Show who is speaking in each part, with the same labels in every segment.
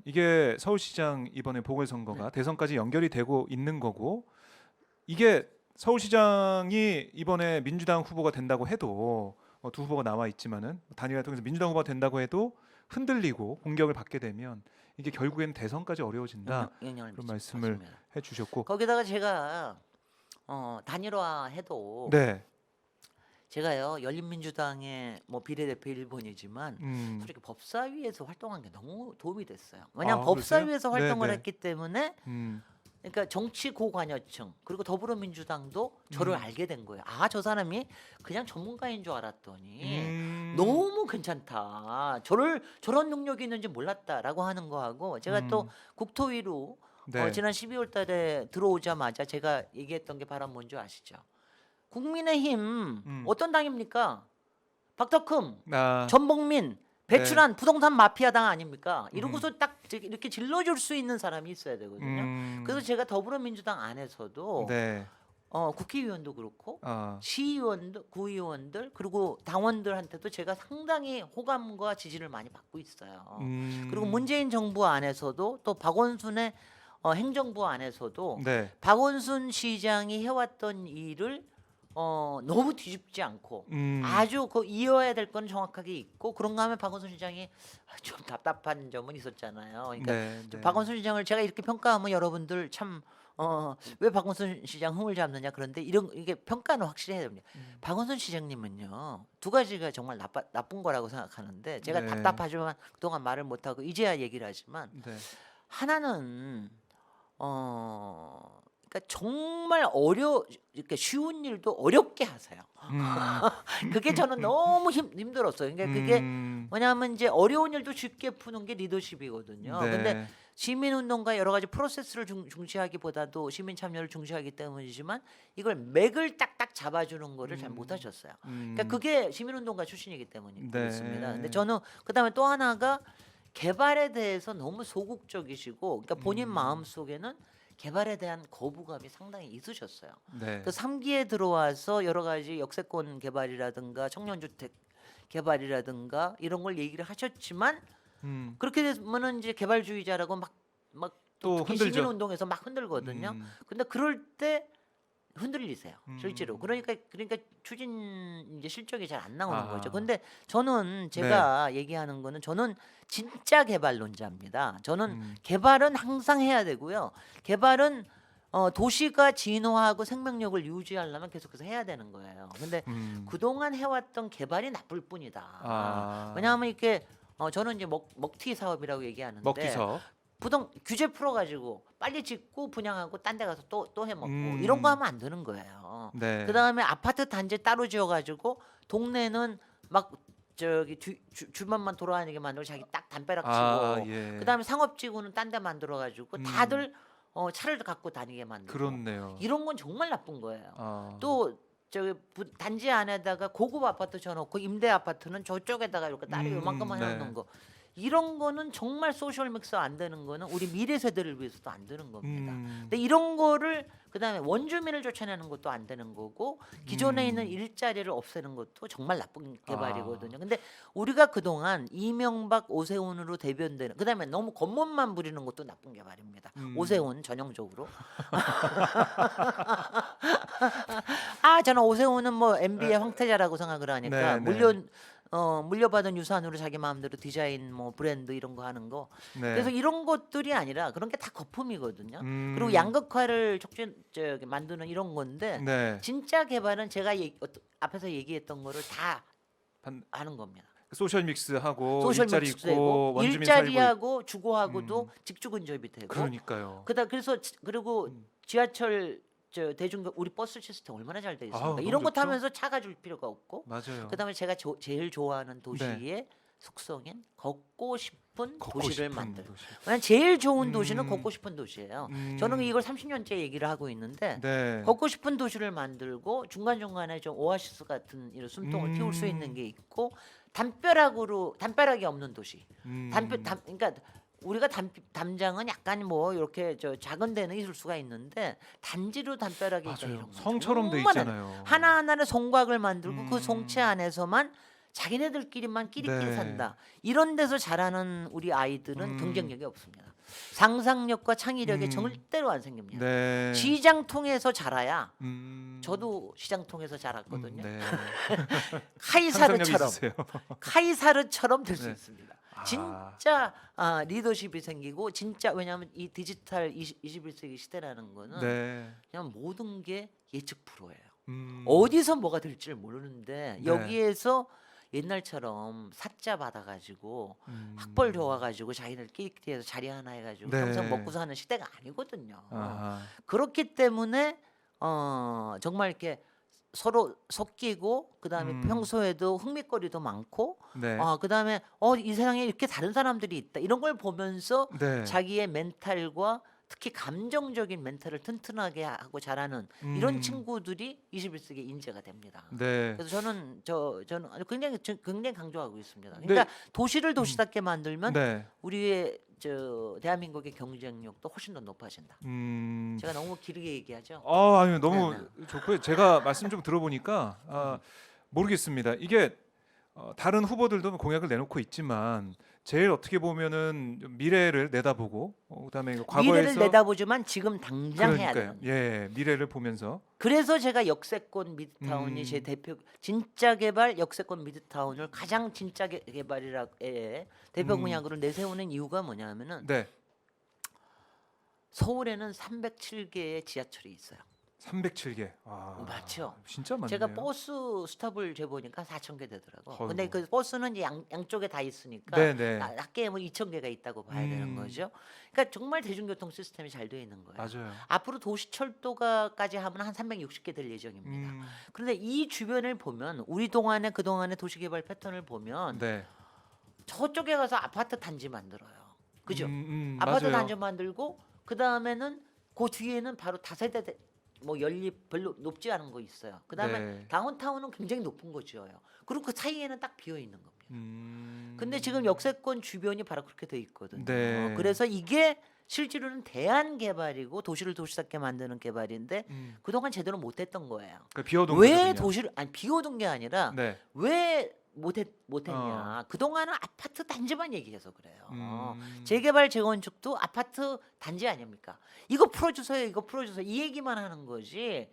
Speaker 1: 이게 서울시장 이번에 보궐선거가 대선까지 연결이 되고 있는 거고, 이게 서울시장이 이번에 민주당 후보가 된다고 해도 두 후보가 나와 있지만은 단일화 통해서 민주당 후보가 된다고 해도 흔들리고 공격을 받게 되면 이게 결국에는 대선까지 어려워진다,
Speaker 2: 영향을
Speaker 1: 그런
Speaker 2: 미치죠.
Speaker 1: 말씀을
Speaker 2: 맞습니다.
Speaker 1: 해주셨고.
Speaker 2: 거기다가 제가 단일화해도
Speaker 1: 네.
Speaker 2: 제가요 열린민주당의 뭐 비례대표 1번이지만 솔직히 법사위에서 활동한 게 너무 도움이 됐어요. 왜냐하면
Speaker 1: 그러세요?
Speaker 2: 법사위에서 활동을
Speaker 1: 네네.
Speaker 2: 했기 때문에 그러니까 정치 고관여층 그리고 더불어민주당도 저를 알게 된 거예요. 아, 저 사람이 그냥 전문가인 줄 알았더니 너무 괜찮다. 저런 능력이 있는지 몰랐다라고 하는 거하고, 제가 또 국토위로
Speaker 1: 네.
Speaker 2: 지난 12월 달에 들어오자마자 제가 얘기했던 게 바로 뭔지 아시죠? 국민의힘 어떤 당입니까? 박덕흠,
Speaker 1: 아,
Speaker 2: 전복민,
Speaker 1: 네.
Speaker 2: 배출한 부동산 마피아 당 아닙니까? 이러고서 딱 이렇게 질러줄 수 있는 사람이 있어야 되거든요. 그래서 제가 더불어민주당 안에서도
Speaker 1: 네.
Speaker 2: 국회의원도 그렇고
Speaker 1: 아,
Speaker 2: 시의원도, 구의원들 그리고 당원들한테도 제가 상당히 호감과 지지를 많이 받고 있어요. 그리고 문재인 정부 안에서도 또 박원순의 행정부 안에서도
Speaker 1: 네.
Speaker 2: 박원순 시장이 해왔던 일을 너무 뒤집지 않고 아주 그 이어야 될 건 정확하게 있고, 그런가 하면 박원순 시장이 좀 답답한 점은 있었잖아요. 그러니까
Speaker 1: 네, 네.
Speaker 2: 박원순 시장을 제가 이렇게 평가하면 여러분들 참 왜 박원순 시장 흥을 잡느냐, 그런데 이게 평가는 확실히 해야 됩니다. 박원순 시장님은요 두 가지가 정말 나쁜 거라고 생각하는데, 제가
Speaker 1: 네.
Speaker 2: 답답하지만 그동안 말을 못하고 이제야 얘기를 하지만,
Speaker 1: 네.
Speaker 2: 하나는 그러니까 정말 이렇게 쉬운 일도 어렵게 하세요. 그게 저는 너무 힘들었어요. 그러니까 그게 뭐냐면 이제 어려운 일도 쉽게 푸는 게 리더십이거든요.
Speaker 1: 네.
Speaker 2: 근데 시민운동과 여러 가지 프로세스를 중시하기보다도 시민 참여를 중시하기 때문이지만, 이걸 맥을 딱딱 잡아주는 거를 잘 못하셨어요. 그러니까 그게 시민운동가 출신이기 때문이었습니다.
Speaker 1: 네.
Speaker 2: 근데 저는 그다음에 또 하나가 개발에 대해서 너무 소극적이시고, 그러니까 본인 마음 속에는 개발에 대한 거부감이 상당히 있으셨어요.
Speaker 1: 네.
Speaker 2: 그 3기에 들어와서 여러 가지 역세권 개발이라든가 청년주택 개발이라든가 이런 걸 얘기를 하셨지만, 그렇게 되면은 이제 개발주의자라고
Speaker 1: 또
Speaker 2: 또 특히
Speaker 1: 흔들죠.
Speaker 2: 시민운동에서 막 흔들거든요. 근데 그럴 때 흔들리세요, 실제로. 그러니까 추진 이제 실적이 잘 안 나오는 거죠. 근데 저는 제가 얘기하는 거는, 저는 진짜 개발론자입니다. 저는 개발은 항상 해야 되고요. 개발은 도시가 진화하고 생명력을 유지하려면 계속해서 해야 되는 거예요. 근데 그동안 해왔던 개발이 나쁠 뿐이다. 왜냐하면 이렇게 저는 이제 먹튀 사업이라고 얘기하는데,
Speaker 1: 먹튀 사업.
Speaker 2: 규제 풀어가지고 빨리 짓고 분양하고 딴 데 가서 또 해먹고 이런 거 하면 안 되는 거예요.
Speaker 1: 네.
Speaker 2: 그다음에 아파트 단지 따로 지어가지고 동네는 막 저기 주변만 돌아다니게 만들고 자기 딱 담벼락 치고,
Speaker 1: 예.
Speaker 2: 그다음에 상업지구는 딴 데 만들어가지고 다들 차를 갖고 다니게 만들고,
Speaker 1: 그렇네요.
Speaker 2: 이런 건 정말 나쁜 거예요.
Speaker 1: 아.
Speaker 2: 또 저기 단지 안에다가 고급 아파트 쳐놓고 임대 아파트는 저쪽에다가 이렇게 따로 요만큼만
Speaker 1: 네.
Speaker 2: 해놓는 거, 이런 거는 정말 소셜 믹스 안 되는 거는 우리 미래 세대를 위해서도 안 되는 겁니다. 근데 이런 거를, 그다음에 원주민을 쫓아내는 것도 안 되는 거고, 기존에 있는 일자리를 없애는 것도 정말 나쁜 개발이거든요. 근데 우리가 그동안 이명박, 오세훈으로 대변되는, 그다음에 너무 겉멋만 부리는 것도 나쁜 개발입니다. 오세훈 전형적으로. 저는 오세훈은 뭐 MB의 황태자라고 생각을 하니까,
Speaker 1: 네, 네.
Speaker 2: 물려받은 유산으로 자기 마음대로 디자인 뭐 브랜드 이런 거 하는 거.
Speaker 1: 네.
Speaker 2: 그래서 이런 것들이 아니라 그런 게 다 거품이거든요. 그리고 양극화를 만드는 이런 건데,
Speaker 1: 네.
Speaker 2: 진짜 개발은 제가 앞에서 얘기했던 거를 다 하는 겁니다.
Speaker 1: 소셜 믹스하고
Speaker 2: 소셜
Speaker 1: 일자리
Speaker 2: 믹스도
Speaker 1: 있고
Speaker 2: 되고,
Speaker 1: 원주민 살고
Speaker 2: 일자리하고 주거하고도 직주 근접이 되고.
Speaker 1: 그러니까요.
Speaker 2: 그리고 지하철 대중 우리 버스 시스템 얼마나 잘 돼 있습니까?
Speaker 1: 너무
Speaker 2: 이런 거
Speaker 1: 좋죠.
Speaker 2: 타면서 차가 줄 필요가 없고.
Speaker 1: 맞아요.
Speaker 2: 그다음에 제가 제일 좋아하는 도시의 속성인 걷고 싶은
Speaker 1: 걷고
Speaker 2: 도시를
Speaker 1: 싶은
Speaker 2: 만들.
Speaker 1: 도시.
Speaker 2: 왜냐면 제일 좋은 도시는 걷고 싶은 도시예요.
Speaker 1: 음.
Speaker 2: 저는 이걸 30년째 얘기를 하고 있는데,
Speaker 1: 네.
Speaker 2: 걷고 싶은 도시를 만들고 중간 중간에 좀 오아시스 같은 이런 숨통을 틔울 수 있는 게 있고, 담벼락이 없는 도시. 그러니까 우리가 담장은 약간 뭐 이렇게 작은 데는 있을 수가 있는데, 단지로 담벼락이 있다,
Speaker 1: 맞아요.
Speaker 2: 이런 거
Speaker 1: 성처럼 돼
Speaker 2: 정말
Speaker 1: 있잖아요.
Speaker 2: 하나하나의 송곽을 만들고 그 송채 안에서만 자기네들끼리만 끼리끼리
Speaker 1: 네.
Speaker 2: 산다. 이런 데서 자라는 우리 아이들은
Speaker 1: 음.
Speaker 2: 경쟁력이 없습니다. 상상력과 창의력이
Speaker 1: 음.
Speaker 2: 절대로 안 생깁니다.
Speaker 1: 네.
Speaker 2: 시장 통해서 자라야.
Speaker 1: 음.
Speaker 2: 저도 시장 통해서 자랐거든요.
Speaker 1: 네.
Speaker 2: 카이사르처럼
Speaker 1: 상상력이 있으세요.
Speaker 2: 카이사르처럼 될 수
Speaker 1: 네.
Speaker 2: 있습니다.
Speaker 1: 아.
Speaker 2: 진짜 리더십이 생기고 진짜 왜냐하면 이 디지털 21세기 시대라는 거는
Speaker 1: 네.
Speaker 2: 그냥 모든 게 예측 불허예요.
Speaker 1: 음.
Speaker 2: 어디서 뭐가 될지를 모르는데
Speaker 1: 네.
Speaker 2: 여기에서 옛날처럼 사자 받아가지고 학벌 좋아가지고 자기들끼리해서 자리 하나 해가지고
Speaker 1: 네.
Speaker 2: 평생 먹고 사는 시대가 아니거든요.
Speaker 1: 아하.
Speaker 2: 그렇기 때문에 정말 이렇게 서로 섞이고 그다음에 평소에도 흥미거리도 많고
Speaker 1: 네.
Speaker 2: 그다음에 이 세상에 이렇게 다른 사람들이 있다 이런 걸 보면서
Speaker 1: 네.
Speaker 2: 자기의 멘탈과 특히 감정적인 멘탈을 튼튼하게 하고 자라는 이런 친구들이 21세기 인재가 됩니다.
Speaker 1: 네.
Speaker 2: 그래서 저는 아주 굉장히 강조하고 있습니다. 그러니까 도시를 도시답게 만들면
Speaker 1: 네.
Speaker 2: 우리의 대한민국의 경쟁력도 훨씬 더 높아진다.
Speaker 1: 음.
Speaker 2: 제가 너무 길게 얘기하죠.
Speaker 1: 아니 너무
Speaker 2: 네.
Speaker 1: 좋고요. 제가 말씀 좀 들어보니까 모르겠습니다. 이게 다른 후보들도 공약을 내놓고 있지만 제일 어떻게 보면은 좀 미래를 내다보고 그다음에 과거에서
Speaker 2: 미래를 내다보지만 지금 당장 해야
Speaker 1: 그러니까요.
Speaker 2: 되는.
Speaker 1: 예, 미래를 보면서
Speaker 2: 그래서 제가 역세권 미드타운이 제 대표 진짜 개발 역세권 미드타운을 가장 진짜 개발이라 대표 공약으로 내세우는 이유가 뭐냐면은
Speaker 1: 네.
Speaker 2: 서울에는 307개의 지하철이 있어요.
Speaker 1: 307개.
Speaker 2: 맞죠?
Speaker 1: 진짜 많네요.
Speaker 2: 제가 버스 스탑을 재보니까 4,000개 되더라고.
Speaker 1: 어이구.
Speaker 2: 근데 그 버스는 이제 양쪽에 다 있으니까
Speaker 1: 네네.
Speaker 2: 낮게 뭐 2,000개가 있다고 봐야 되는 거죠. 그러니까 정말 대중교통 시스템이 잘 되어 있는 거예요.
Speaker 1: 맞아요.
Speaker 2: 앞으로 도시철도가까지 하면 한 360개 될 예정입니다. 그런데 이 주변을 보면 우리 동안의 그동안의 도시개발 패턴을 보면
Speaker 1: 네.
Speaker 2: 저쪽에 가서 아파트 단지 만들어요. 그죠?
Speaker 1: 맞아요.
Speaker 2: 아파트 단지 만들고 그 다음에는 그 뒤에는 바로 다세대 뭐 연립 별로 높지 않은 거 있어요. 그다음에
Speaker 1: 네.
Speaker 2: 다운타운은 굉장히 높은 거 지어요. 그리고 그 사이에는 딱 비어 있는 겁니다. 근데 지금
Speaker 1: 음.
Speaker 2: 역세권 주변이 바로 그렇게 돼 있거든요.
Speaker 1: 네.
Speaker 2: 그래서 이게 실제로는 대안 개발이고 도시를 도시답게 만드는 개발인데 그동안 제대로 못했던 거예요.
Speaker 1: 그 비워둔
Speaker 2: 왜
Speaker 1: 거거든요.
Speaker 2: 도시를 비워둔 게 아니라
Speaker 1: 네.
Speaker 2: 왜 못했냐? 그동안은 아파트 단지만 얘기해서 그래요.
Speaker 1: 음.
Speaker 2: 재개발 재건축도 아파트 단지 아닙니까? 이거 풀어주세요, 이거 풀어주세요 이 얘기만 하는 거지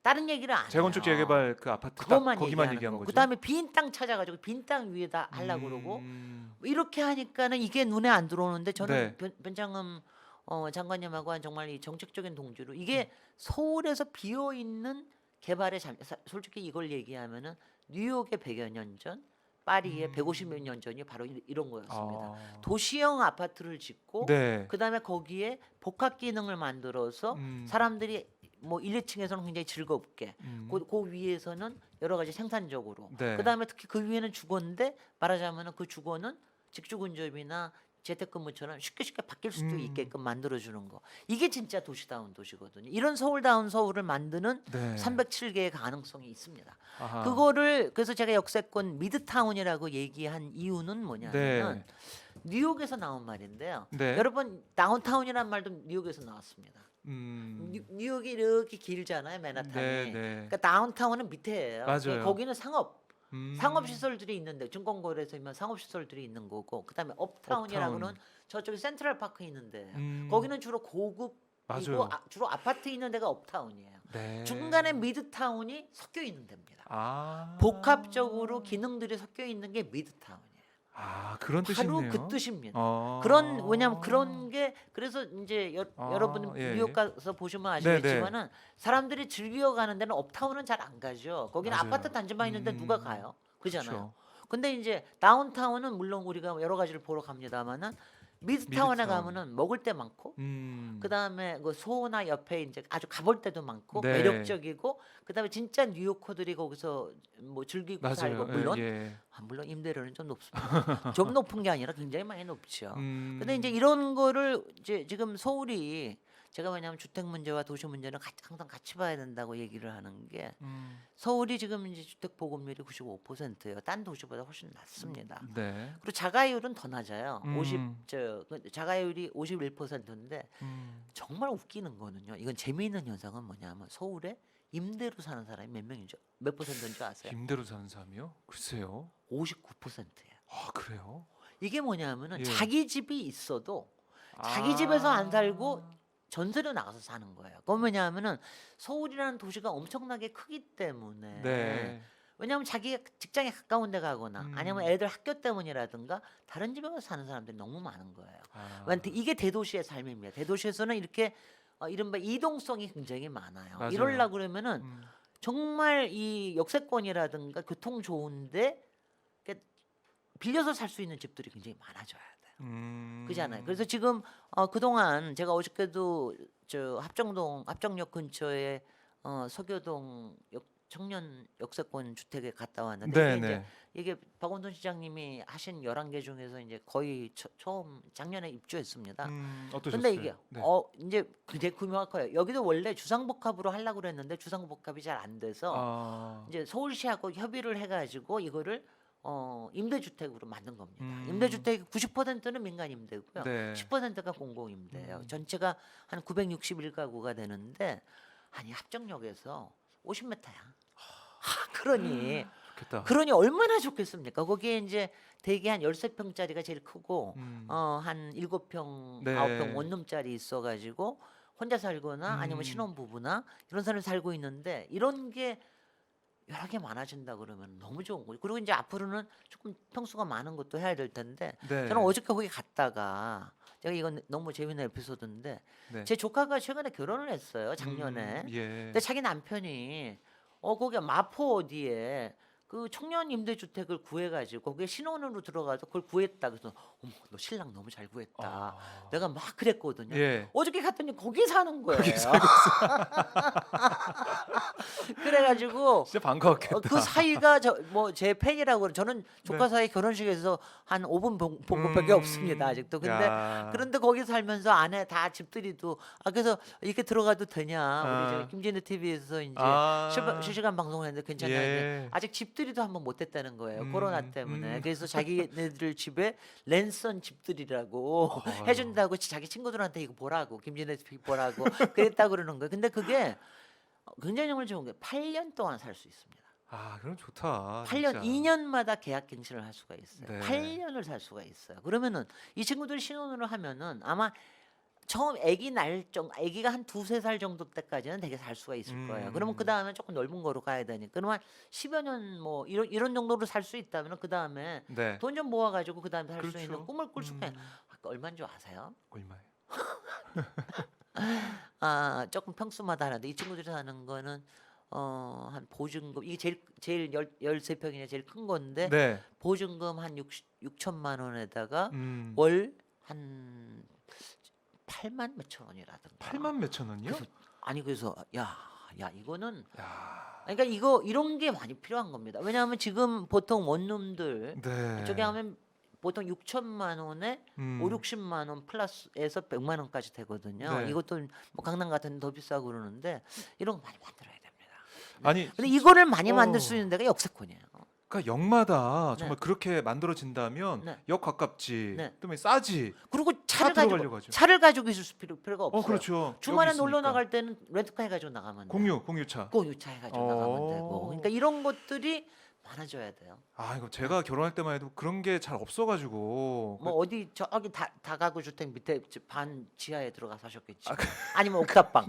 Speaker 2: 다른 얘기를 안 해요.
Speaker 1: 재건축 재개발 그 아파트 딱
Speaker 2: 그것만
Speaker 1: 거기만
Speaker 2: 얘기하는
Speaker 1: 얘기한
Speaker 2: 거.
Speaker 1: 거죠.
Speaker 2: 그다음에 빈 땅 찾아가지고 빈 땅 위에다 하려고 그러고 이렇게 하니까는 이게 눈에 안 들어오는데 저는
Speaker 1: 네.
Speaker 2: 변창흠 장관님하고 한 정말 이 정책적인 동지로 이게 서울에서 비어 있는 개발의 솔직히 이걸 얘기하면은 뉴욕의 100여 년 전, 파리의 150여 년 전이 바로 이런 거였습니다. 도시형 아파트를 짓고
Speaker 1: 네.
Speaker 2: 그다음에 거기에 복합 기능을 만들어서 사람들이 뭐 1, 2층에서는 굉장히 즐겁게 그 위에서는 여러 가지 생산적으로
Speaker 1: 네.
Speaker 2: 그다음에 특히 그 위에는 주거인데 말하자면은 그 주거는 직주근접이나 재택근무처럼 쉽게 바뀔 수도 있게끔 만들어주는 거. 이게 진짜 도시다운 도시거든요. 이런 서울다운 서울을 만드는
Speaker 1: 네.
Speaker 2: 307개의 가능성이 있습니다.
Speaker 1: 아하.
Speaker 2: 그거를 그래서 제가 역세권 미드타운이라고 얘기한 이유는 뭐냐면
Speaker 1: 네.
Speaker 2: 뉴욕에서 나온 말인데요.
Speaker 1: 네.
Speaker 2: 여러분 다운타운이라는 말도 뉴욕에서 나왔습니다. 뉴욕이 이렇게 길잖아요, 맨하탄이.
Speaker 1: 네, 네.
Speaker 2: 그러니까 다운타운은 밑에예요.
Speaker 1: 맞아요.
Speaker 2: 거기는 상업 시설들이 있는데 증권거래소이면 상업 시설들이 있는 거고 그다음에 업타운이라고는 저쪽에 센트럴파크 있는데 거기는 주로 고급이고
Speaker 1: 맞아요.
Speaker 2: 주로 아파트 있는 데가 업타운이에요.
Speaker 1: 네.
Speaker 2: 중간에 미드타운이 섞여 있는 데입니다.
Speaker 1: 아.
Speaker 2: 복합적으로 기능들이 섞여 있는 게 미드타운이에요.
Speaker 1: 그런
Speaker 2: 바로
Speaker 1: 뜻이네요.
Speaker 2: 그 뜻입니다.
Speaker 1: 그런
Speaker 2: 왜냐하면 그런 게 그래서 이제 여러분
Speaker 1: 예.
Speaker 2: 뉴욕 가서 보시면
Speaker 1: 네네.
Speaker 2: 아시겠지만은 사람들이 즐겨 가는 데는 업타운은 잘 안 가죠. 거기는
Speaker 1: 맞아요.
Speaker 2: 아파트 단지만 있는데 누가 가요? 그잖아요.
Speaker 1: 그렇죠.
Speaker 2: 근데 이제 다운타운은 물론 우리가 여러 가지를 보러 갑니다만은 미드타운에
Speaker 1: 미드타운.
Speaker 2: 가면은 먹을 데 많고 그다음에 그 소나 옆에 이제 아주 가볼 데도 많고
Speaker 1: 네.
Speaker 2: 매력적이고 그다음에 진짜 뉴요커들이 거기서 뭐 즐기고
Speaker 1: 맞아요.
Speaker 2: 살고 물론
Speaker 1: 예.
Speaker 2: 물론 임대료는 좀 높습니다. 좀 높은 게 아니라 굉장히 많이 높죠. 근데 이제
Speaker 1: 음.
Speaker 2: 이런 거를 이제 지금 서울이 제가 왜냐하면 주택 문제와 도시 문제는 항상 같이 봐야 된다고 얘기를 하는 게 서울이 지금 이제 주택 보급률이 95%예요. 딴 도시보다 훨씬 낮습니다.
Speaker 1: 네.
Speaker 2: 그리고 자가율은 더 낮아요.
Speaker 1: 음.
Speaker 2: 자가율이 51%인데
Speaker 1: 음.
Speaker 2: 정말 웃기는 거는요. 이건 재미있는 현상은 뭐냐면 서울에 임대로 사는 사람이 몇 명이죠? 몇 퍼센트인 줄 아세요?
Speaker 1: 임대로 사는 사람이요? 글쎄요.
Speaker 2: 59%예요.
Speaker 1: 아 그래요?
Speaker 2: 이게 뭐냐면은
Speaker 1: 예.
Speaker 2: 자기 집이 있어도 자기 집에서 안 살고
Speaker 1: 아.
Speaker 2: 전세로 나가서 사는 거예요. 그건 뭐냐면은 서울이라는 도시가 엄청나게 크기 때문에
Speaker 1: 네.
Speaker 2: 왜냐하면 자기 직장에 가까운 데 가거나 아니면
Speaker 1: 음.
Speaker 2: 애들 학교 때문이라든가 다른 집에 가서 사는 사람들이 너무 많은 거예요.
Speaker 1: 아.
Speaker 2: 왜냐면 이게 대도시의 삶입니다. 대도시에서는 이렇게 이른바 이동성이 굉장히 많아요.
Speaker 1: 맞아요.
Speaker 2: 이러려고 그러면은
Speaker 1: 음.
Speaker 2: 정말 이 역세권이라든가 교통 좋은데 이렇게 빌려서 살 수 있는 집들이 굉장히 많아져야 돼요. 그잖아요. 그래서 지금 그동안 제가 어저께도 저 합정역 근처에 서교동 청년 역세권 주택에 갔다 왔는데 이게 이제
Speaker 1: 네네.
Speaker 2: 이게 박원순 시장님이 하신 11개 중에서 이제 거의 처음 작년에 입주했습니다.
Speaker 1: 어떠셨어요?
Speaker 2: 근데 이게
Speaker 1: 네.
Speaker 2: 이제 되게 규모가 여기도 원래 주상복합으로 하려고 그랬는데 주상복합이 잘 안 돼서
Speaker 1: 아.
Speaker 2: 이제 서울시하고 협의를 해가지고 이거를 임대주택으로 만든 겁니다.
Speaker 1: 음.
Speaker 2: 임대주택 90%는 민간 임대고요.
Speaker 1: 네.
Speaker 2: 10%가 공공임대예요.
Speaker 1: 음.
Speaker 2: 전체가 한 961가구가 되는데 아니 합정역에서 50m야. 그러니
Speaker 1: 좋겠다.
Speaker 2: 그러니 얼마나 좋겠습니까? 거기에 이제 대개 한 13평짜리가 제일 크고
Speaker 1: 음.
Speaker 2: 한 7평,
Speaker 1: 네.
Speaker 2: 9평 원룸짜리 있어 가지고 혼자 살거나 아니면
Speaker 1: 음.
Speaker 2: 신혼부부나 이런 사람이 살고 있는데 이런 게 여러 개 많아진다 그러면 너무 좋은 거죠. 그리고 이제 앞으로는 조금 평수가 많은 것도 해야 될 텐데
Speaker 1: 네.
Speaker 2: 저는 어저께 거기 갔다가 제가 이건 너무 재미있는 에피소드인데
Speaker 1: 네.
Speaker 2: 제 조카가 최근에 결혼을 했어요. 작년에.
Speaker 1: 예.
Speaker 2: 근데 자기 남편이 거기 마포 어디에 그 청년 임대주택을 구해가지고 거기에 신혼으로 들어가서 그걸 구했다. 그래서 어머 너 신랑 너무 잘 구했다.
Speaker 1: 아.
Speaker 2: 내가 막 그랬거든요.
Speaker 1: 예.
Speaker 2: 어저께 갔더니 거기 사는 거예요.
Speaker 1: 거기 살고
Speaker 2: 그래가지고
Speaker 1: 진짜 반가웠겠다.
Speaker 2: 그 사이가 뭐 제 팬이라고 그래. 저는 조카
Speaker 1: 네.
Speaker 2: 사이 결혼식에서 한 5분 본 것밖에 없습니다 아직도. 근데
Speaker 1: 야.
Speaker 2: 그런데 거기 살면서 안에 다 집들이도 그래서 이렇게 들어가도 되냐
Speaker 1: 아.
Speaker 2: 우리 저 김진우 TV에서 이제
Speaker 1: 아.
Speaker 2: 실시간 방송을 했는데 괜찮냐
Speaker 1: 예.
Speaker 2: 근데 아직 집들이도 한번 못 했다는 거예요 코로나 때문에.
Speaker 1: 음.
Speaker 2: 그래서 자기네들 집에 랜선 집들이라고 해준다고 자기 친구들한테 이거 보라고 김진우 TV 보라고 그랬다 그러는 거예요. 근데 그게 굉장히 정말 좋은 게 8년 동안 살 수 있습니다.
Speaker 1: 아 그럼 좋다.
Speaker 2: 8년,
Speaker 1: 진짜.
Speaker 2: 2년마다 계약 갱신을 할 수가 있어요.
Speaker 1: 네.
Speaker 2: 8년을 살 수가 있어요. 그러면은 이 친구들 신혼으로 하면은 아마 처음 아기가 한 2-3살 정도 때까지는 되게 살 수가 있을 거예요. 그러면 그 다음에 조금 넓은 거로 가야 되니까. 그러면 10여 년 뭐 이런 정도로 살 수 있다면 그 다음에
Speaker 1: 네.
Speaker 2: 돈 좀 모아가지고 그 다음에 살 수
Speaker 1: 그렇죠.
Speaker 2: 있는 꿈을 꿀 수가 있는. 얼마인 줄 아세요?
Speaker 1: 얼마예요?
Speaker 2: 조금 평수마다 하는데 이 친구들이 사는 거는 한 보증금 이게 제일 13평이냐 제일 큰 건데
Speaker 1: 네.
Speaker 2: 보증금 한 6천만 원에다가
Speaker 1: 음.
Speaker 2: 월 한 8만 몇천 원이라든가.
Speaker 1: 8만 몇천 원이요?
Speaker 2: 아니 그래서 야 이거는
Speaker 1: 야.
Speaker 2: 그러니까 이런 게 많이 필요한 겁니다. 왜냐하면 지금 보통 원룸들
Speaker 1: 네.
Speaker 2: 저기 하면 보통 6천만 원에 5-60만 원 플러스에서 100만 원까지 되거든요.
Speaker 1: 네.
Speaker 2: 이것도 뭐 강남 같은 데 더 비싸고 그러는데 이런 거 많이 만들어야 됩니다.
Speaker 1: 아니
Speaker 2: 근데 이거를 많이 만들 수 있는 데가 역세권이에요.
Speaker 1: 그러니까 역마다 정말
Speaker 2: 네.
Speaker 1: 그렇게 만들어진다면
Speaker 2: 네.
Speaker 1: 역 가깝지,
Speaker 2: 네.
Speaker 1: 또 싸지.
Speaker 2: 그리고
Speaker 1: 들어가려고 하죠.
Speaker 2: 차를 가지고 있을 필요가 없어요.
Speaker 1: 그렇죠.
Speaker 2: 주말에
Speaker 1: 여기
Speaker 2: 놀러
Speaker 1: 있으니까.
Speaker 2: 나갈 때는 렌트카 해가지고 나가면 돼요.
Speaker 1: 공유차.
Speaker 2: 공유차 해가지고 나가면 되고. 그러니까 이런 것들이 많아져야 돼요.
Speaker 1: 아 이거 제가 결혼할 때만 해도 그런 게 잘 없어가지고.
Speaker 2: 뭐 어디 저기 다가구 주택 밑에 반 지하에 들어가 사셨겠지.
Speaker 1: 아,
Speaker 2: 아니면 옥탑방.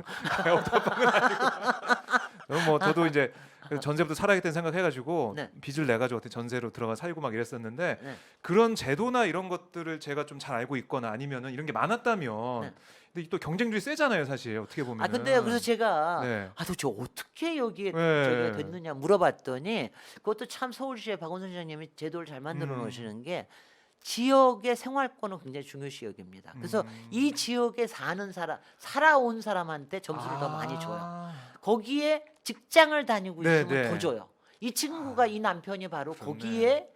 Speaker 1: 뭐 저도 이제 전세부터 살아야겠다는 생각해가지고
Speaker 2: 네.
Speaker 1: 빚을 내가지고 어떻게 전세로 들어가 살고 막 이랬었는데
Speaker 2: 네.
Speaker 1: 그런 제도나 이런 것들을 제가 좀 잘 알고 있거나 아니면은 이런 게 많았다면.
Speaker 2: 네.
Speaker 1: 근데 또 경쟁률이 세잖아요, 사실 어떻게 보면.
Speaker 2: 근데 그래서 제가
Speaker 1: 네.
Speaker 2: 도대체 어떻게 여기에
Speaker 1: 네.
Speaker 2: 저기가 됐느냐 물어봤더니 그것도 참 서울시의 박원순 시장님이 제도를 잘 만들어 놓으시는 게 지역의 생활권은 굉장히 중요시 여깁니다. 그래서 이 지역에 살아온 사람한테 점수를 더 많이 줘요. 거기에 직장을 다니고
Speaker 1: 네,
Speaker 2: 있으면
Speaker 1: 네.
Speaker 2: 더 줘요. 이 친구가 이 남편이 바로
Speaker 1: 좋네.
Speaker 2: 거기에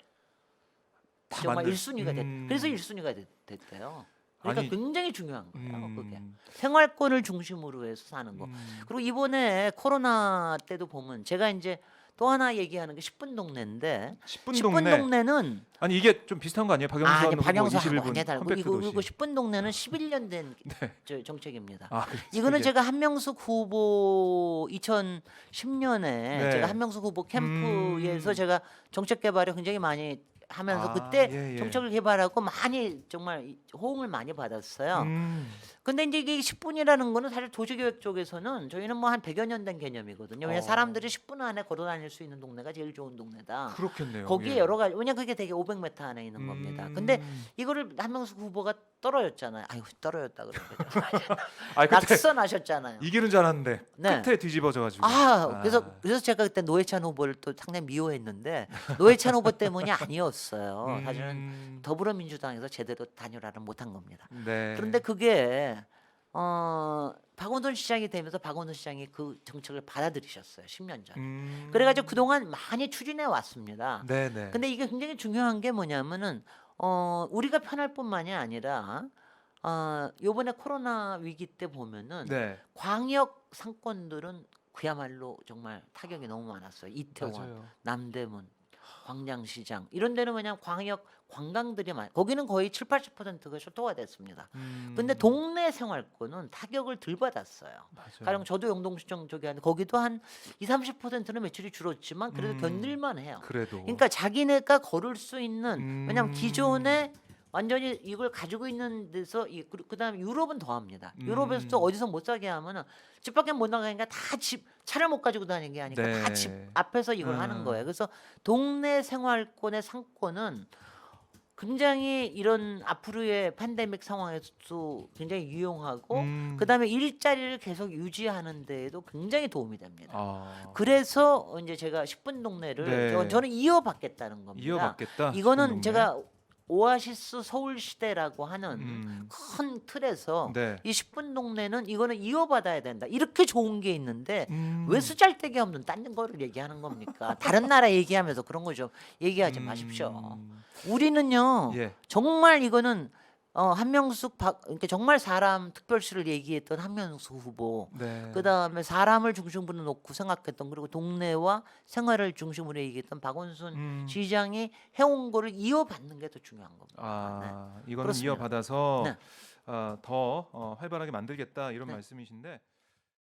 Speaker 1: 다
Speaker 2: 정말
Speaker 1: 만들-
Speaker 2: 1순위가 그래서 1순위가 됐대요. 그러니까
Speaker 1: 아니,
Speaker 2: 굉장히 중요한 거예요. 그게
Speaker 1: 음,
Speaker 2: 생활권을 중심으로 해서 사는 거. 그리고 이번에 코로나 때도 보면 제가 이제 또 하나 얘기하는 게 10분 동네인데
Speaker 1: 10분
Speaker 2: 10분
Speaker 1: 동네.
Speaker 2: 동네는
Speaker 1: 아니 이게 좀 비슷한 거 아니에요? 박영수
Speaker 2: 아니
Speaker 1: 후보
Speaker 2: 박영수하고
Speaker 1: 21분
Speaker 2: 완전히 다르고
Speaker 1: 컴팩트
Speaker 2: 이거
Speaker 1: 도시.
Speaker 2: 10분 동네는 11년 된
Speaker 1: 네.
Speaker 2: 저 정책입니다.
Speaker 1: 아, 그렇죠.
Speaker 2: 이거는
Speaker 1: 이게.
Speaker 2: 제가 한명숙 후보 2010년에
Speaker 1: 네.
Speaker 2: 제가 한명숙 후보 캠프에서 제가 정책 개발을 굉장히 많이 하면서
Speaker 1: 아,
Speaker 2: 그때
Speaker 1: 예, 예.
Speaker 2: 정책을 개발하고 많이 정말 호응을 많이 받았어요.
Speaker 1: 음.
Speaker 2: 근데 이제 이게 10분이라는 거는 사실 도시계획 쪽에서는 저희는 뭐 한 100여 년 된 개념이거든요. 왜냐 사람들이 10분 안에 걸어 다닐 수 있는 동네가 제일 좋은 동네다.
Speaker 1: 그렇겠네요.
Speaker 2: 거기에
Speaker 1: 예.
Speaker 2: 여러 가지 왜냐 그게 되게 500m 안에 있는 겁니다. 근데 이거를 한명숙 후보가 떨어졌잖아요. 아유 떨어졌다 그런 거죠.
Speaker 1: 아, 그때
Speaker 2: 낙선하셨잖아요.
Speaker 1: 이기는 줄 알았는데
Speaker 2: 네.
Speaker 1: 끝에 뒤집어져 가지고.
Speaker 2: 그래서 제가 그때 노회찬 후보를 또 상당히 미워했는데 노회찬 후보 때문이 아니었어요. 사실은 더불어민주당에서 제대로 단일화를 못한 겁니다.
Speaker 1: 네.
Speaker 2: 그런데 그게 박원순 시장이 되면서 박원순 시장이 그 정책을 받아들이셨어요. 10년 전에. 그래가지고 그동안 많이 추진해 왔습니다.
Speaker 1: 네네.
Speaker 2: 근데 이게 굉장히 중요한 게 뭐냐면은 우리가 편할 뿐만이 아니라 요번에 코로나 위기 때 보면은
Speaker 1: 네.
Speaker 2: 광역 상권들은 그야말로 정말 타격이 너무 많았어요. 이태원,
Speaker 1: 맞아요.
Speaker 2: 남대문, 광장시장 이런 데는 그냥 광역 관광들이 거기는 거의 7, 80%가 셔터가 됐습니다. 근데 동네 생활권은 타격을 덜 받았어요.
Speaker 1: 맞아요.
Speaker 2: 가령 저도 영동시청 저기 하는데 거기도 한 20, 30%는 매출이 줄었지만 그래도 견딜만 해요.
Speaker 1: 그래도.
Speaker 2: 그러니까 자기네가 걸을 수 있는 왜냐하면
Speaker 1: 음.
Speaker 2: 기존에 완전히 이걸 가지고 있는 데서 그다음에 유럽은 더합니다. 유럽에서도 어디서 못 사게 하면은 집 밖에 못 나가니까 다 집 차를 못 가지고 다니는 게 아니까
Speaker 1: 네.
Speaker 2: 다 집 앞에서 이걸 하는 거예요. 그래서 동네 생활권의 상권은 굉장히 이런 앞으로의 팬데믹 상황에서도 굉장히 유용하고 그다음에 일자리를 계속 유지하는 데에도 굉장히 도움이 됩니다. 그래서 이제 제가 10분 동네를
Speaker 1: 네.
Speaker 2: 저는 이어받겠다는 겁니다.
Speaker 1: 이어받겠다.
Speaker 2: 이거는
Speaker 1: 10분 동네.
Speaker 2: 제가 오아시스 서울시대라고 하는 큰 틀에서
Speaker 1: 네.
Speaker 2: 이 10분 동네는 이거는 이어받아야 된다. 이렇게 좋은 게 있는데 왜 쓰잘데기 없는 딴 거를 얘기하는 겁니까? 다른 나라 얘기하면서 그런 거 좀 얘기하지 마십시오. 우리는요
Speaker 1: 예.
Speaker 2: 정말 이거는 한명숙 그러니까 정말 사람 특별시를 얘기했던 한명숙 후보
Speaker 1: 네.
Speaker 2: 그다음에 사람을 중심으로 놓고 생각했던 그리고 동네와 생활을 중심으로 얘기했던 박원순 시장이 해온 거를 이어받는 게 더 중요한 겁니다.
Speaker 1: 이거는
Speaker 2: 그렇습니다.
Speaker 1: 이어받아서
Speaker 2: 네.
Speaker 1: 더 활발하게 만들겠다 이런
Speaker 2: 네.
Speaker 1: 말씀이신데.